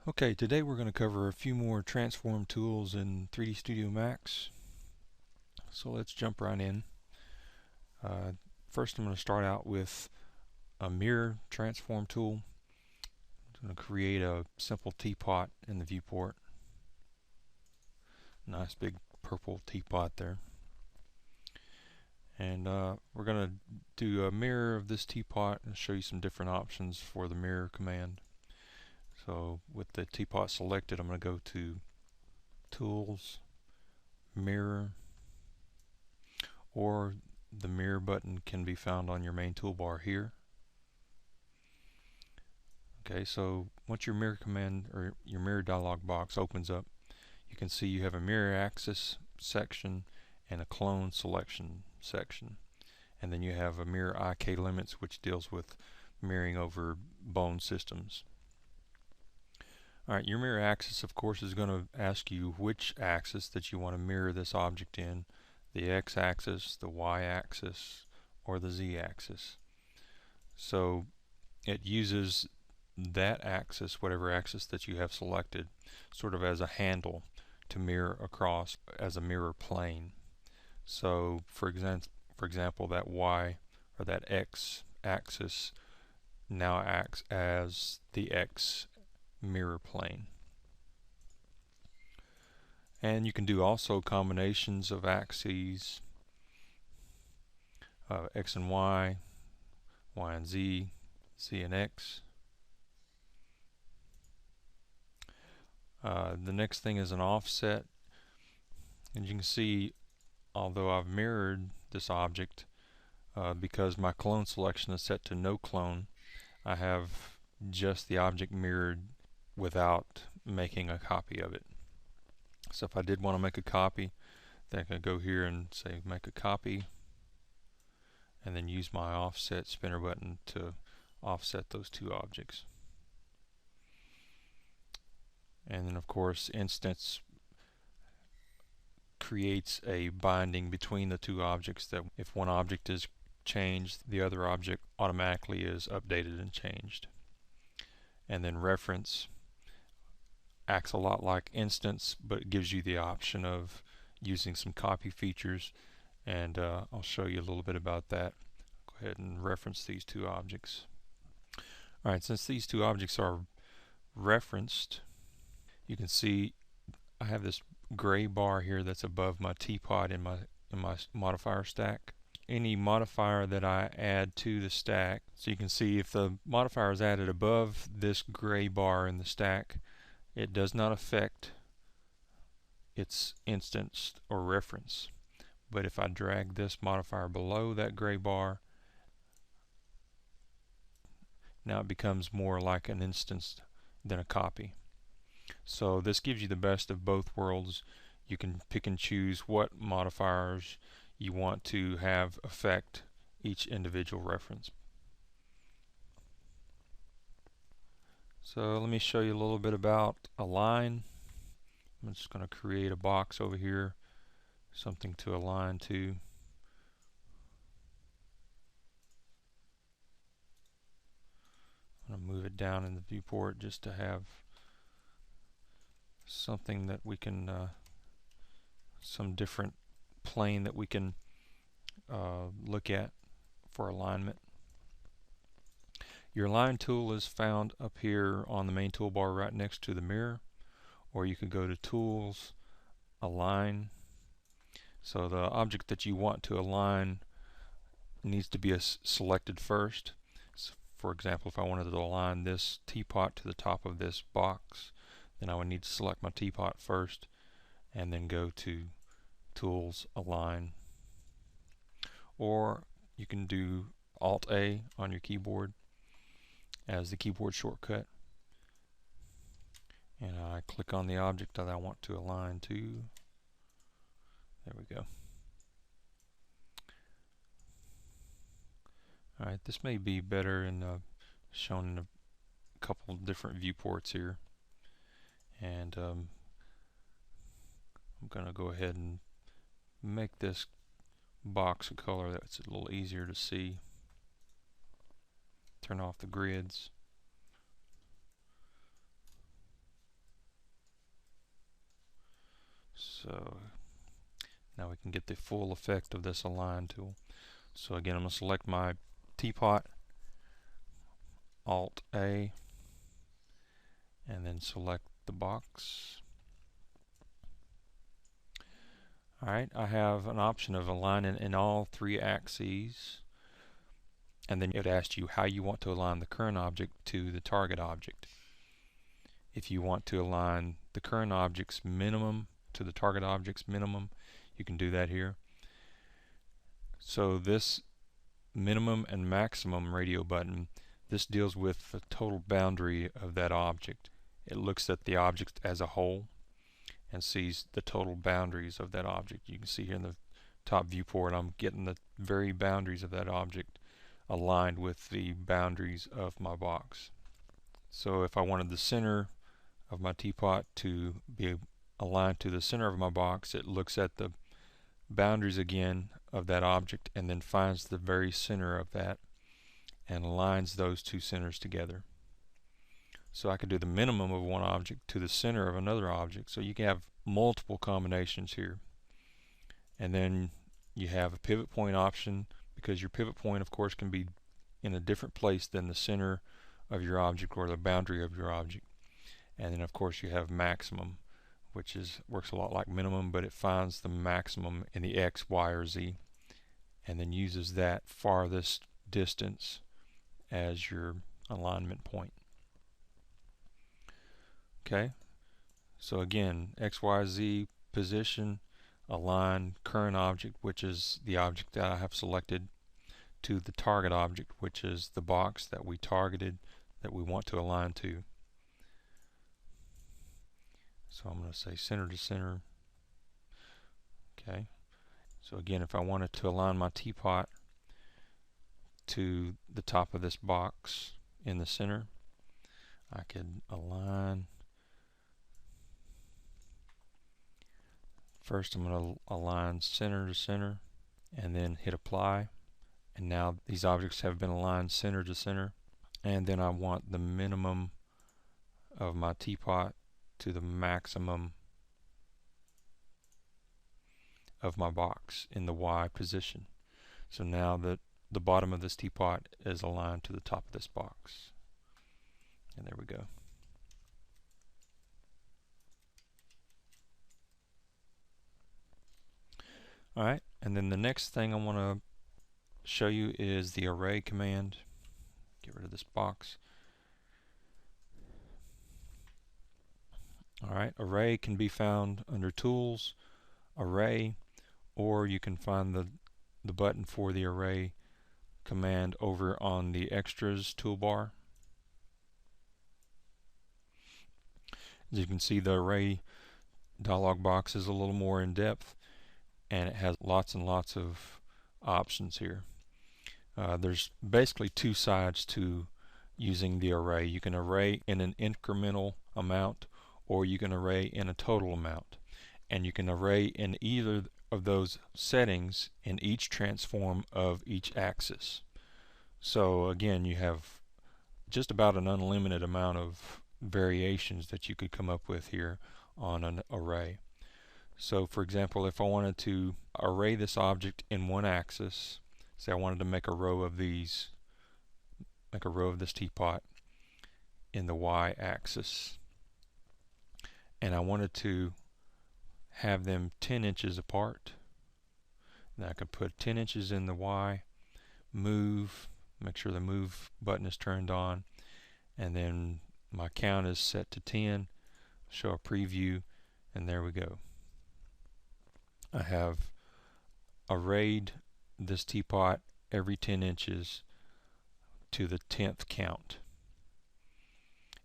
Okay, today we're going to cover a few more transform tools in 3D Studio Max. So let's jump right in. Uh, First I'm going to start out with a mirror transform tool. I'm going to create a simple teapot in the viewport. Nice big purple teapot there. And we're going to do a mirror of this teapot and show you some different options for the mirror command. So with the teapot selected, I'm going to go to Tools, Mirror, or the mirror button can be found on your main toolbar here. Okay, so once your mirror command or your mirror dialog box opens up, you can see you have a mirror axis section and a clone selection section. And then you have a mirror IK limits, which deals with mirroring over bone systems. Alright, your mirror axis of course is going to ask you which axis that you want to mirror this object in, the x-axis, the y-axis, or the z-axis. So it uses that axis, whatever axis that you have selected, sort of as a handle to mirror across as a mirror plane. So for example, that y or that x axis now acts as the x mirror plane. And you can do also combinations of axes, x and y, y and z, z and x. The next thing is an offset, and you can see, although I've mirrored this object, because my clone selection is set to no clone, I have just the object mirrored without making a copy of it. So if I did want to make a copy, then I can go here and say make a copy, and then use my offset spinner button to offset those two objects. And then of course instance creates a binding between the two objects, that if one object is changed, the other object automatically is updated and changed. And then reference acts a lot like instance, but it gives you the option of using some copy features, and I'll show you a little bit about that. Go ahead and reference these two objects. Alright, since these two objects are referenced, you can see I have this gray bar here that's above my teapot in my modifier stack. Any modifier that I add to the stack, so you can see if the modifier is added above this gray bar in the stack, it does not affect its instance or reference. But if I drag this modifier below that gray bar, now it becomes more like an instance than a copy. So this gives you the best of both worlds. You can pick and choose what modifiers you want to have affect each individual reference. So let me show you a little bit about align. I'm just going to create a box over here, something to align to. I'm going to move it down in the viewport just to have something that we can, some different plane that we can look at for alignment. Your align tool is found up here on the main toolbar right next to the mirror, or you can go to Tools, Align. So the object that you want to align needs to be selected first. So for example, if I wanted to align this teapot to the top of this box, then I would need to select my teapot first and then go to Tools, Align. Or you can do Alt-A on your keyboard as the keyboard shortcut, and I click on the object that I want to align to. There we go. Alright, this may be better in shown in a couple of different viewports here, and I'm going to go ahead and make this box a color that's a little easier to see. Turn off the grids. So now we can get the full effect of this align tool. So again, I'm going to select my teapot, Alt A, and then select the box. Alright, I have an option of aligning in all three axes, and then it asks you how you want to align the current object to the target object. If you want to align the current object's minimum to the target object's minimum, you can do that here. So this minimum and maximum radio button, this deals with the total boundary of that object. It looks at the object as a whole and sees the total boundaries of that object. You can see here in the top viewport I'm getting the very boundaries of that object aligned with the boundaries of my box. So if I wanted the center of my teapot to be aligned to the center of my box, it looks at the boundaries again of that object and then finds the very center of that and aligns those two centers together. So I could do the minimum of one object to the center of another object. So you can have multiple combinations here. And then you have a pivot point option, because your pivot point of course can be in a different place than the center of your object or the boundary of your object. And then of course you have maximum, which works a lot like minimum, but it finds the maximum in the X, Y, or Z and then uses that farthest distance as your alignment point. Okay, so again, X, Y, Z, position, align current object, which is the object that I have selected, to the target object, which is the box that we targeted, that we want to align to. So I'm going to say center to center. Okay, so again, if I wanted to align my teapot to the top of this box in the center, I could align. First I'm going to align center to center and then hit apply, and now these objects have been aligned center to center. And then I want the minimum of my teapot to the maximum of my box in the Y position. So now that the bottom of this teapot is aligned to the top of this box. And there we go. Alright, and then the next thing I want to show you is the array command. Get rid of this box. Alright, array can be found under Tools, Array, or you can find the button for the array command over on the Extras toolbar. As you can see, the array dialog box is a little more in depth, and it has lots and lots of options here. There's basically two sides to using the array. You can array in an incremental amount, or you can array in a total amount. And you can array in either of those settings in each transform of each axis. So again, you have just about an unlimited amount of variations that you could come up with here on an array. So for example, if I wanted to array this object in one axis, say I wanted to make a row of these, make a row of this teapot in the Y axis, and I wanted to have them 10 inches apart, then I could put 10 inches in the Y, move, make sure the move button is turned on, and then my count is set to 10, show a preview, and there we go. I have arrayed this teapot every 10 inches to the 10th count.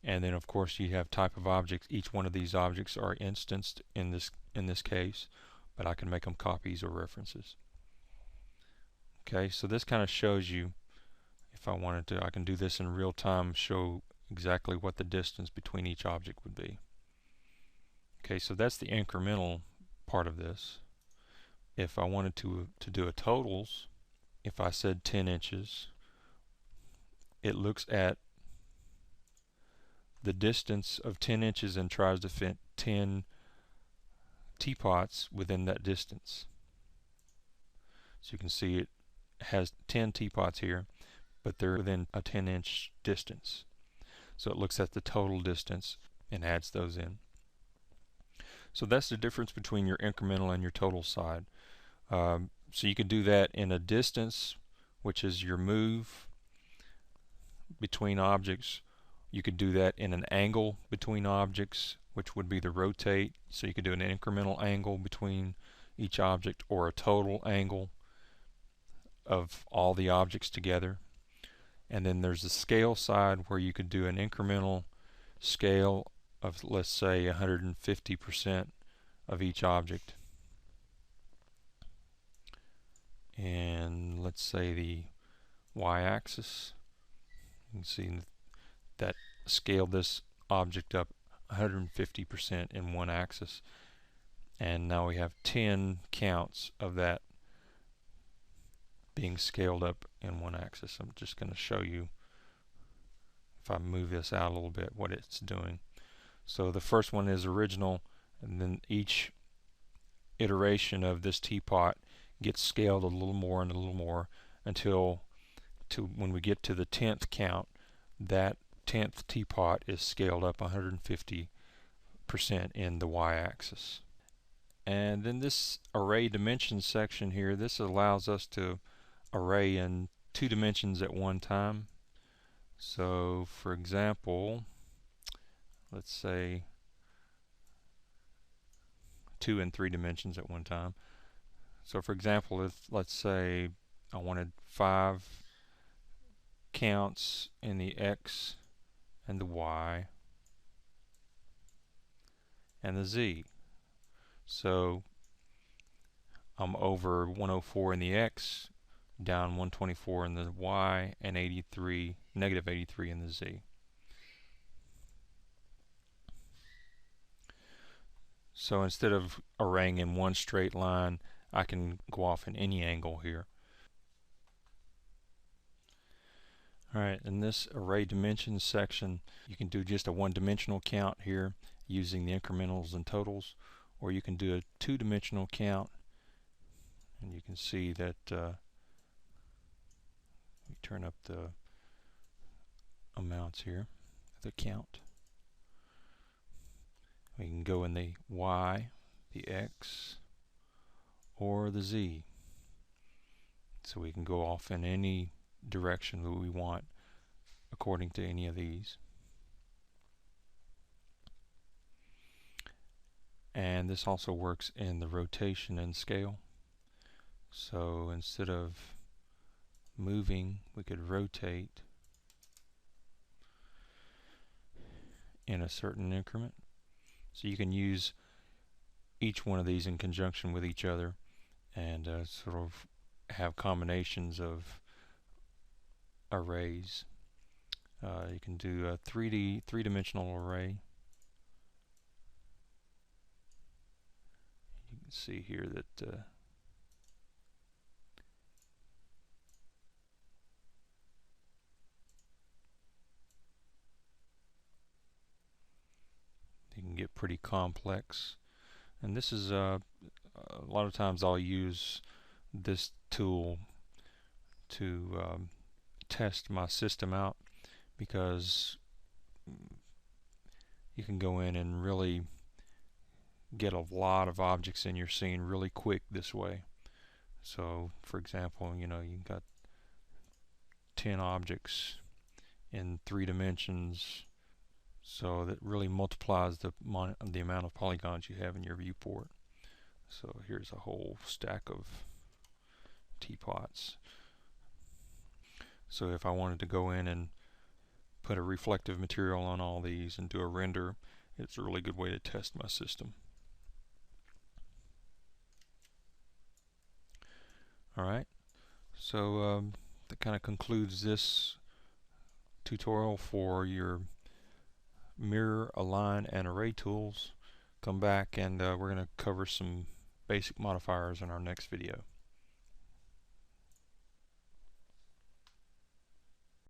And then of course you have type of objects. Each one of these objects are instanced in this case, but I can make them copies or references. Okay, so this kind of shows you, if I wanted to, I can do this in real time, show exactly what the distance between each object would be. Okay, so that's the incremental part of this. If I wanted to do a totals, if I said 10 inches, it looks at the distance of 10 inches and tries to fit 10 teapots within that distance. So you can see it has 10 teapots here, but they're within a 10-inch distance. So it looks at the total distance and adds those in. So that's the difference between your incremental and your total side. So you could do that in a distance, which is your move between objects. You could do that in an angle between objects, which would be the rotate. So you could do an incremental angle between each object, or a total angle of all the objects together. And then there's the scale side, where you could do an incremental scale of, let's say, 150% of each object. And let's say the y-axis, you can see that scaled this object up 150% in one axis, and now we have 10 counts of that being scaled up in one axis. I'm just going to show you, if I move this out a little bit, what it's doing. So the first one is original, and then each iteration of this teapot gets scaled a little more and a little more until when we get to the 10th count, that 10th teapot is scaled up 150% in the y-axis. And then this array dimensions section here, this allows us to array in 2 dimensions at one time. So for example, let's say 2 and 3 dimensions at one time. So for example, if let's say I wanted 5 counts in the x and the y and the z. So I'm over 104 in the x, down 124 in the y, and negative 83 in the z. So instead of arraying in one straight line, I can go off in any angle here. Alright, in this array dimensions section, you can do just a one-dimensional count here using the incrementals and totals, or you can do a two-dimensional count, and you can see that we turn up the amounts here, the count. We can go in the y, the x, or the z. So we can go off in any direction that we want according to any of these. And this also works in the rotation and scale. So instead of moving, we could rotate in a certain increment. So you can use each one of these in conjunction with each other and sort of have combinations of arrays. You can do a three-dimensional array. You can see here that you can get pretty complex. And this is a lot of times I'll use this tool to test my system out, because you can go in and really get a lot of objects in your scene really quick this way. So for example, you got 10 objects in 3 dimensions, so that really multiplies the amount of polygons you have in your viewport. So here's a whole stack of teapots. So if I wanted to go in and put a reflective material on all these and do a render, it's a really good way to test my system. Alright, so that kind of concludes this tutorial for your mirror, align, and array tools. Come back and we're going to cover some basic modifiers in our next video.